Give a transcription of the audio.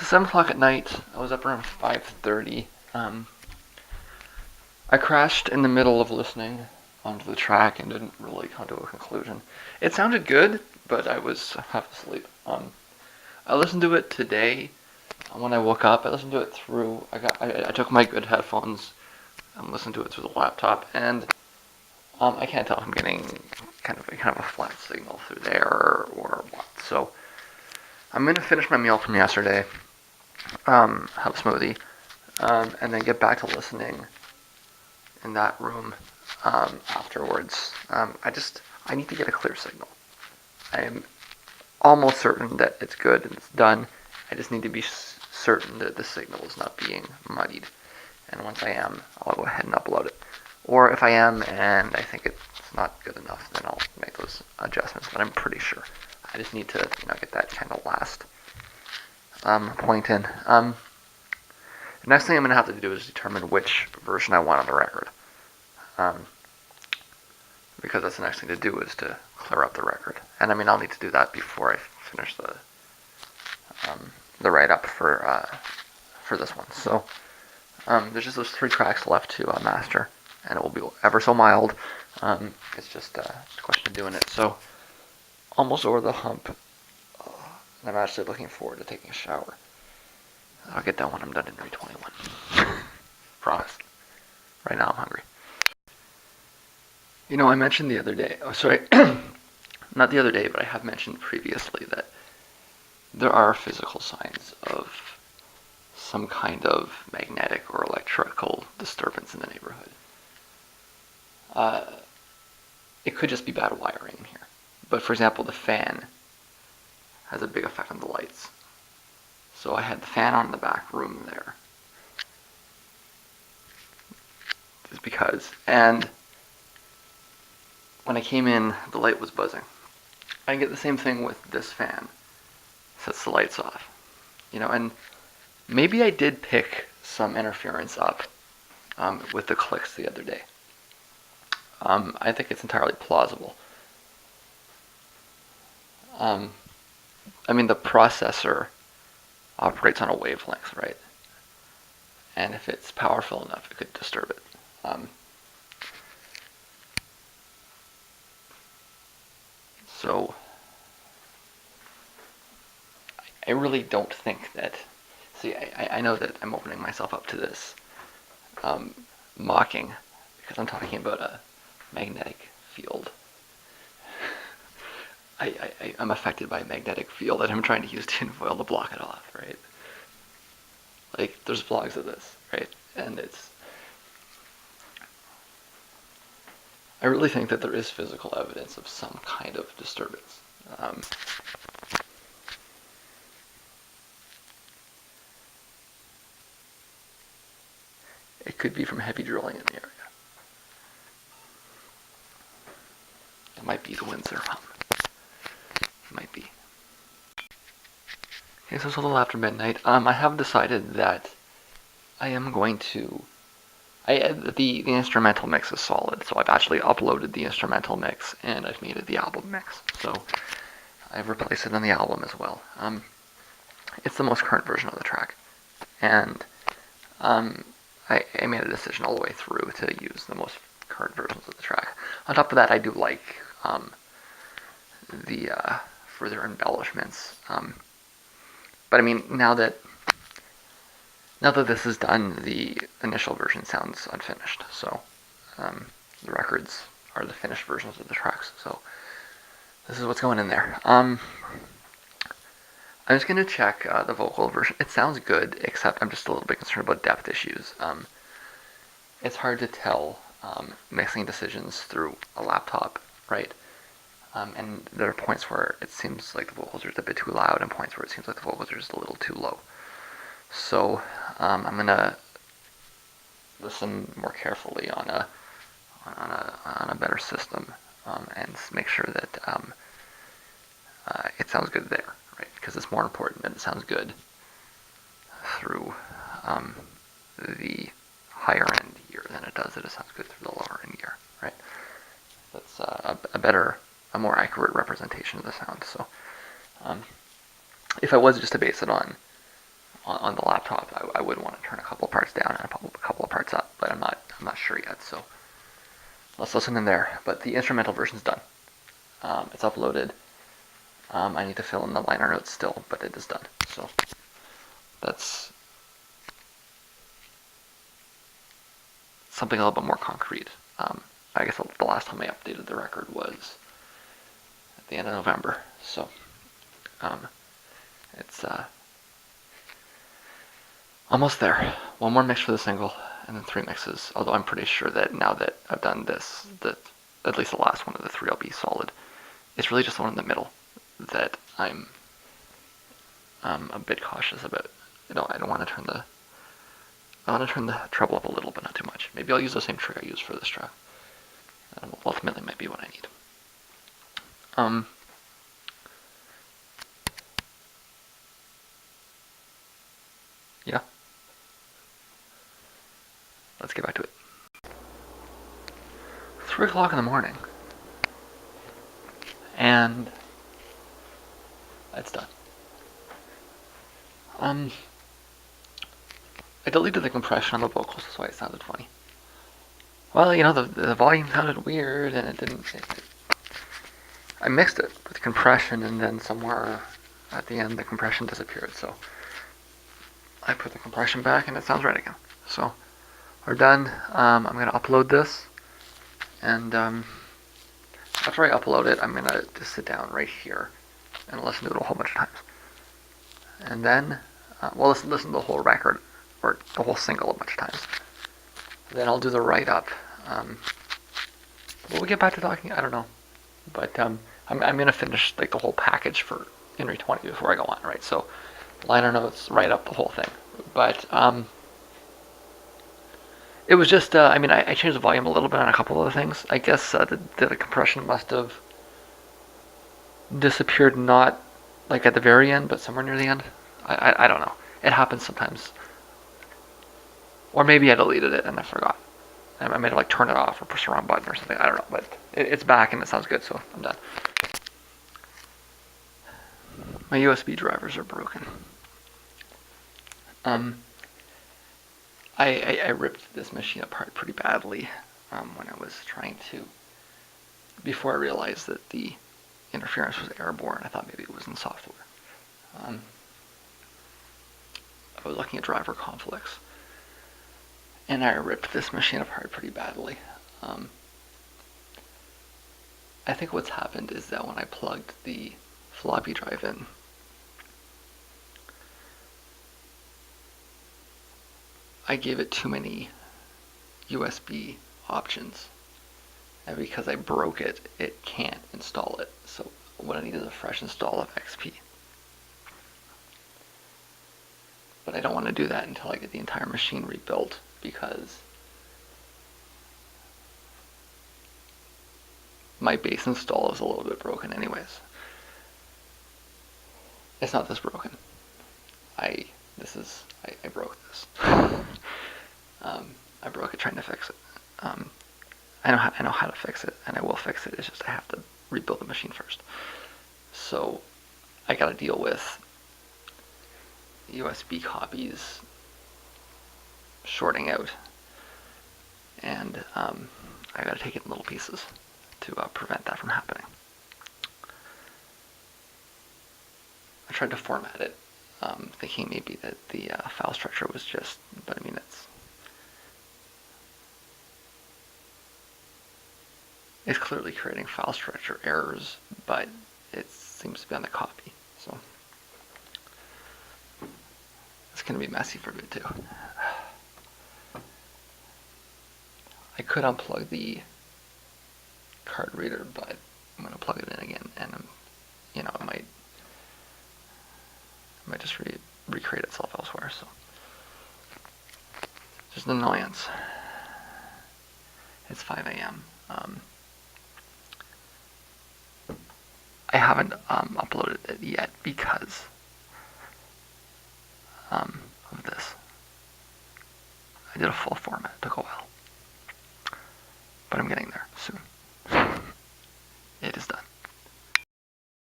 7 o'clock at night. I was up around 5:30. I crashed in the middle of listening onto the track and didn't really come to a conclusion. It sounded good, but I was half asleep. I listened to it today when I woke up. I listened to it through. I took my good headphones and listened to it through the laptop, and I can't tell if I'm getting kind of a flat signal through there or what. So I'm gonna finish my meal from yesterday, have a smoothie, and then get back to listening in that room afterwards. I need to get a clear signal. I am almost certain that it's good and it's done. I just need to be certain that the signal is not being muddied. And once I am, I'll go ahead and upload it. Or if I am and I think it's not good enough, then I'll make those adjustments. But I'm pretty sure. I just need to, get that kind of last point in. The next thing I'm going to have to do is determine which version I want on the record. Because that's the next thing to do is to clear up the record. And I'll need to do that before I finish the write-up for this one. So there's just those 3 tracks left to master, and it will be ever so mild. It's just a question of doing it. So almost over the hump. And I'm actually looking forward to taking a shower. I'll get that when I'm done in inri020. Promise. Right now I'm hungry. I mentioned the other day, not the other day, but I have mentioned previously that there are physical signs of some kind of magnetic or electrical disturbance in the neighborhood. It could just be bad wiring here. But for example, the fan has a big effect on the lights. So I had the fan on in the back room there. Just because. And when I came in, the light was buzzing. I get the same thing with this fan. Sets the lights off. And maybe I did pick some interference up with the clicks the other day. I think it's entirely plausible. The processor operates on a wavelength, right? And if it's powerful enough, it could disturb it. So I really don't think that. See, I know that I'm opening myself up to this mocking because I'm talking about a magnetic field. I'm affected by a magnetic field and I'm trying to use tinfoil to block it off, right? Like, there's vlogs of this, right? And I really think that there is physical evidence of some kind of disturbance. It could be from heavy drilling in the area. It might be the Windsor hum. It might be. Okay, so it's a little after midnight. I have decided that I am going to. The instrumental mix is solid, so I've actually uploaded the instrumental mix and I've made it the album mix. So I've replaced it on the album as well. It's the most current version of the track, and I made a decision all the way through to use the most current versions of the track. On top of that, I do like the further embellishments. But now that this is done, the initial version sounds unfinished. So the records are the finished versions of the tracks. So this is what's going in there. I'm just going to check the vocal version. It sounds good, except I'm just a little bit concerned about depth issues. It's hard to tell mixing decisions through a laptop, right? And there are points where it seems like the vocals are just a bit too loud and points where it seems like the vocals are just a little too low. So I'm going to listen more carefully on a better system and make sure that it sounds good there, right? Because it's more important that it sounds good through the higher end gear than it does that it sounds good through the lower end gear, right? That's a more accurate representation of the sound. So if I was just to base it on on the laptop, I would want to turn a couple of parts down and a couple of parts up, but I'm not sure yet. So let's listen in there. But the instrumental version's done. It's uploaded. I need to fill in the liner notes still, but it is done. So that's something a little bit more concrete. I guess the last time I updated the record was at the end of November. So it's almost there. One more mix for the single, and then 3 mixes. Although I'm pretty sure that now that I've done this, that at least the last one of the 3 will be solid. It's really just the one in the middle that I'm a bit cautious about. I don't want to turn the treble up a little, but not too much. Maybe I'll use the same trick I used for this track. That ultimately might be what I need. Yeah. Let's get back to it. 3 o'clock in the morning. And it's done. I deleted the compression on the vocals, that's why it sounded funny. Well, the volume sounded weird, and it didn't. I mixed it with compression, and then somewhere at the end, the compression disappeared. So I put the compression back, and it sounds right again. So we're done. I'm gonna upload this, and after I upload it, I'm gonna just sit down right here and listen to it a whole bunch of times, and then listen to the whole record or the whole single a bunch of times. Then I'll do the write-up. Will we get back to talking? I don't know. But I'm going to finish like the whole package for inri020 before I go on, right? So liner notes, write up the whole thing. But it was just, I changed the volume a little bit on a couple of things. I guess the compression must have disappeared, not like at the very end, but somewhere near the end. I don't know. It happens sometimes. Or maybe I deleted it and I forgot. I might have like turned it off or pushed the wrong button or something. I don't know, but it's back and it sounds good, so I'm done. My USB drivers are broken. I ripped this machine apart pretty badly when I was trying to. Before I realized that the interference was airborne, I thought maybe it was in software. I was looking at driver conflicts. And I ripped this machine apart pretty badly. I think what's happened is that when I plugged the floppy drive in, I gave it too many USB options. And because I broke it, it can't install it. So what I need is a fresh install of XP. But I don't want to do that until I get the entire machine rebuilt, because my base install is a little bit broken anyways. It's not this broken. I broke this. I broke it trying to fix it. I know how to fix it, and I will fix it. It's just I have to rebuild the machine first. So I got to deal with USB copies shorting out, and I got to take it in little pieces to prevent that from happening. I tried to format it, thinking maybe that the file structure was just, but it's clearly creating file structure errors, but it seems to be on the copy, so it's going to be messy for a bit too. I could unplug the card reader, but I'm going to plug it in again, and it might just recreate itself elsewhere. So just an annoyance. It's 5 a.m. I haven't uploaded it yet because of this. I did a full format. It took a while. But I'm getting there soon. It is done.